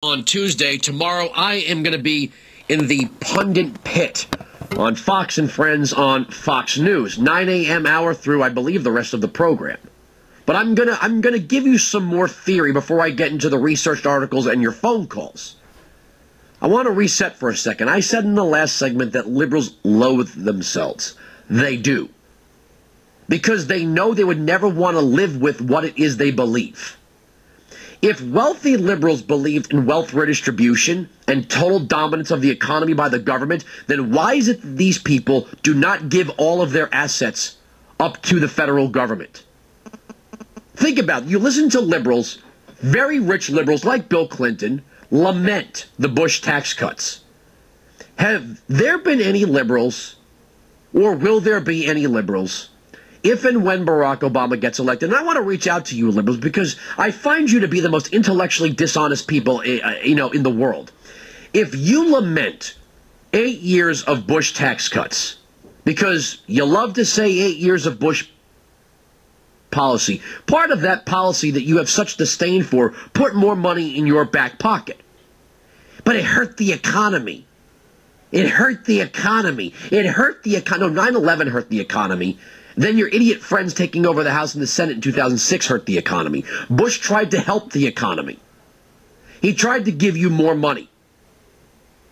on Tuesday. Tomorrow, I am going to be in the pundit pit on Fox and Friends on Fox News, 9 a.m. hour through, I believe, the rest of the program. But I'm gonna give you some more theory before I get into the researched articles and your phone calls. I want to reset for a second. I said in the last segment that liberals loathe themselves. They do. Because they know they would never want to live with what it is they believe. If wealthy liberals believed in wealth redistribution and total dominance of the economy by the government, then why is it that these people do not give all of their assets up to the federal government? Think about it. You listen to liberals, very rich liberals like Bill Clinton, lament the Bush tax cuts. Have there been any liberals, or will there be any liberals, if and when Barack Obama gets elected? And I want to reach out to you liberals because I find you to be the most intellectually dishonest people in the world. If you lament 8 years of Bush tax cuts, because you love to say 8 years of Bush policy, part of that policy that you have such disdain for put more money in your back pocket. But it hurt the economy. It hurt the economy. It hurt the economy. No, 9/11 hurt the economy. Then your idiot friends taking over the House and the Senate in 2006 hurt the economy. Bush tried to help the economy. He tried to give you more money,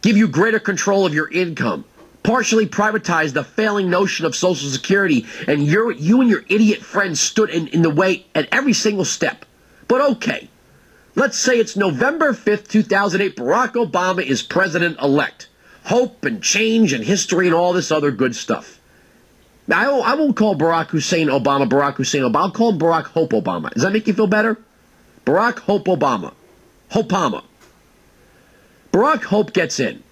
give you greater control of your income, partially privatize the failing notion of Social Security, and you and your idiot friends stood in the way at every single step. But okay, let's say it's November 5th, 2008. Barack Obama is president-elect. Hope and change and history and all this other good stuff. Now, I won't call Barack Hussein Obama Barack Hussein Obama. I'll call him Barack Hope Obama. Does that make you feel better? Barack Hope Obama. Hopama. Barack Hope gets in.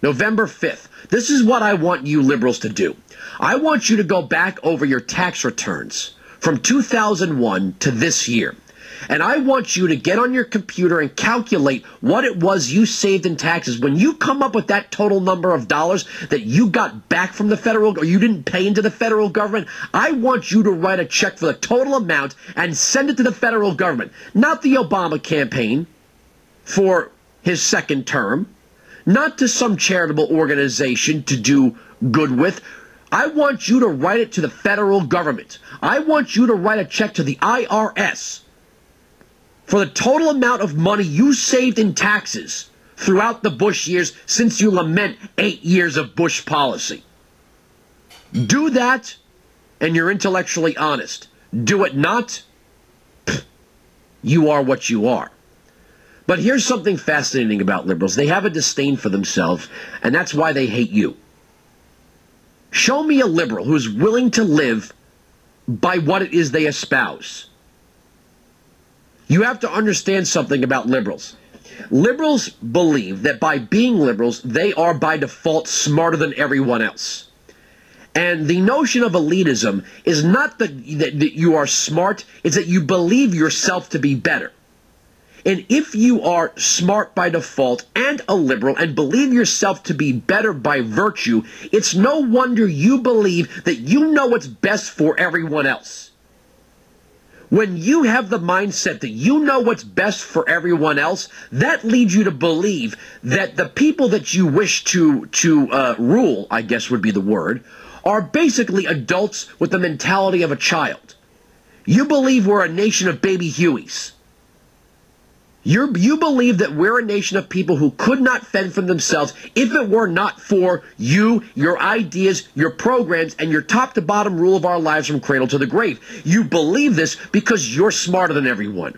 November 5th. This is what I want you liberals to do. I want you to go back over your tax returns from 2001 to this year. And I want you to get on your computer and calculate what it was you saved in taxes. When you come up with that total number of dollars that you got back from the federal, or you didn't pay into the federal government, I want you to write a check for the total amount and send it to the federal government. Not the Obama campaign for his second term, not to some charitable organization to do good with. I want you to write it to the federal government. I want you to write a check to the IRS for the total amount of money you saved in taxes throughout the Bush years since you lament 8 years of Bush policy. Do that, and you're intellectually honest. Do it not, you are what you are. But here's something fascinating about liberals. They have a disdain for themselves, and that's why they hate you. Show me a liberal who's willing to live by what it is they espouse. You have to understand something about liberals. Liberals believe that by being liberals, they are by default smarter than everyone else. And the notion of elitism is not that you are smart, it's that you believe yourself to be better. And if you are smart by default and a liberal and believe yourself to be better by virtue, it's no wonder you believe that you know what's best for everyone else. When you have the mindset that you know what's best for everyone else, that leads you to believe that the people that you wish to rule, I guess would be the word, are basically adults with the mentality of a child. You believe we're a nation of baby Hueys. You believe that we're a nation of people who could not fend for themselves if it were not for you, your ideas, your programs, and your top-to-bottom rule of our lives from cradle to the grave. You believe this because you're smarter than everyone.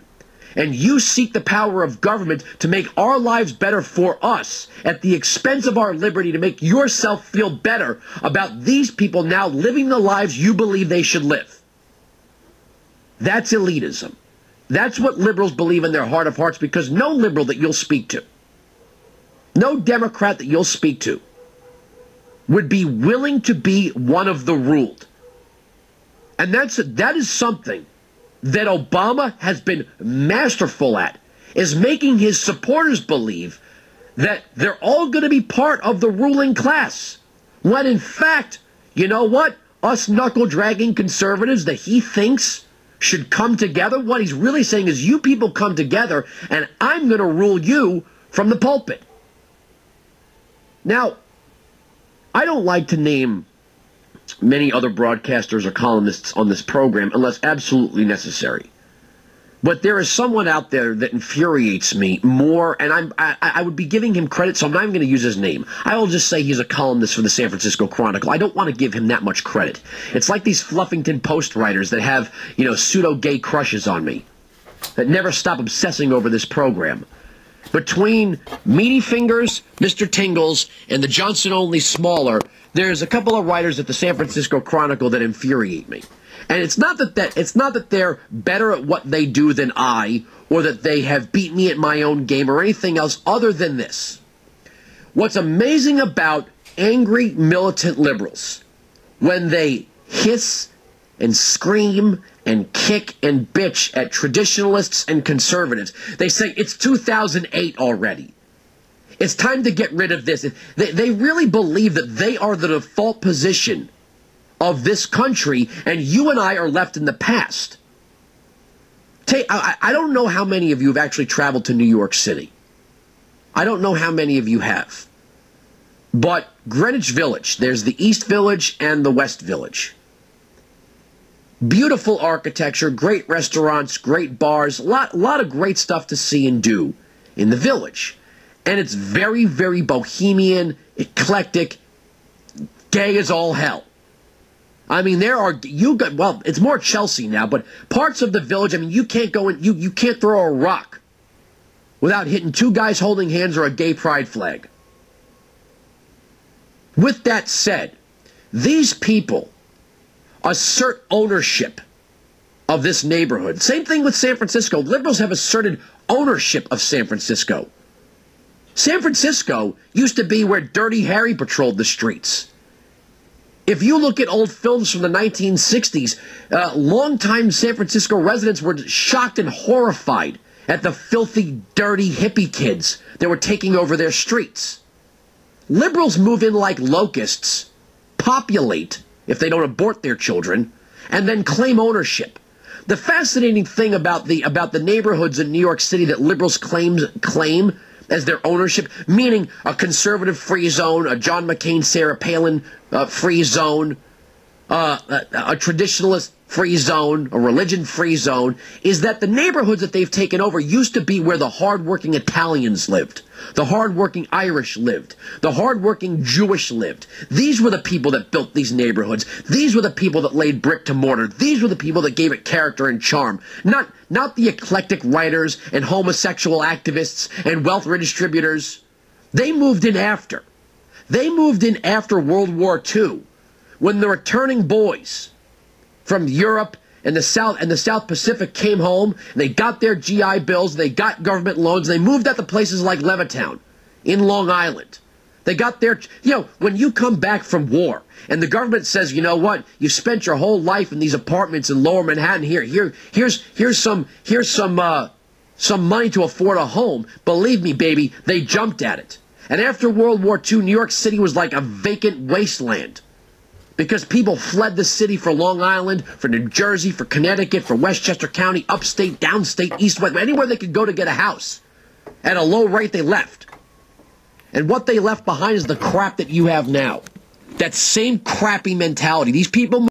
And you seek the power of government to make our lives better for us at the expense of our liberty, to make yourself feel better about these people now living the lives you believe they should live. That's elitism. That's what liberals believe in their heart of hearts, because no liberal that you'll speak to, no Democrat that you'll speak to, would be willing to be one of the ruled. And that is something that Obama has been masterful at, is making his supporters believe that they're all going to be part of the ruling class. When in fact, you know what? Us knuckle-dragging conservatives that he thinks should come together. What he's really saying is you people come together and I'm going to rule you from the pulpit. Now, I don't like to name many other broadcasters or columnists on this program unless absolutely necessary. But there is someone out there that infuriates me more, and I would be giving him credit, so I'm not even going to use his name. I will just say he's a columnist for the San Francisco Chronicle. I don't want to give him that much credit. It's like these Fluffington Post writers that have, pseudo-gay crushes on me, that never stop obsessing over this program. Between Meaty Fingers, Mr. Tingles, and the Johnson-only Smaller, there's a couple of writers at the San Francisco Chronicle that infuriate me. And it's not that they're better at what they do than I, or that they have beat me at my own game or anything else other than this. What's amazing about angry militant liberals, when they hiss and scream and kick and bitch at traditionalists and conservatives, they say it's 2008 already. It's time to get rid of this. They really believe that they are the default position of this country, and you and I are left in the past. I don't know how many of you have actually traveled to New York City. I don't know how many of you have. But Greenwich Village, there's the East Village and the West Village. Beautiful architecture, great restaurants, great bars, a lot of great stuff to see and do in the village. And it's very, very bohemian, eclectic, gay as all hell. I mean, it's more Chelsea now, but parts of the village, I mean, you can't go in, you can't throw a rock without hitting two guys holding hands or a gay pride flag. With that said, these people assert ownership of this neighborhood. Same thing with San Francisco. Liberals have asserted ownership of San Francisco. San Francisco used to be where Dirty Harry patrolled the streets. If you look at old films from the 1960s, longtime San Francisco residents were shocked and horrified at the filthy, dirty hippie kids that were taking over their streets. Liberals move in like locusts, populate, if they don't abort their children, and then claim ownership. The fascinating thing about the neighborhoods in New York City that liberals claim as their ownership, meaning a conservative free zone, a John McCain, Sarah Palin free zone, a traditionalist free zone, a religion free zone, is that the neighborhoods that they've taken over used to be where the hardworking Italians lived, the hardworking Irish lived, the hardworking Jewish lived. These were the people that built these neighborhoods. These were the people that laid brick to mortar. These were the people that gave it character and charm. Not the eclectic writers and homosexual activists and wealth redistributors. They moved in after. They moved in after World War II, when the returning boys from Europe and the South Pacific came home, and they got their GI Bills, they got government loans, they moved out to places like Levittown in Long Island. They got their, when you come back from war and the government says, you know what, you spent your whole life in these apartments in Lower Manhattan, here's some money to afford a home. Believe me, baby, they jumped at it. And after World War II, New York City was like a vacant wasteland, because people fled the city for Long Island, for New Jersey, for Connecticut, for Westchester County, upstate, downstate, east, west, anywhere they could go to get a house. At a low rate, they left. And what they left behind is the crap that you have now. That same crappy mentality. These people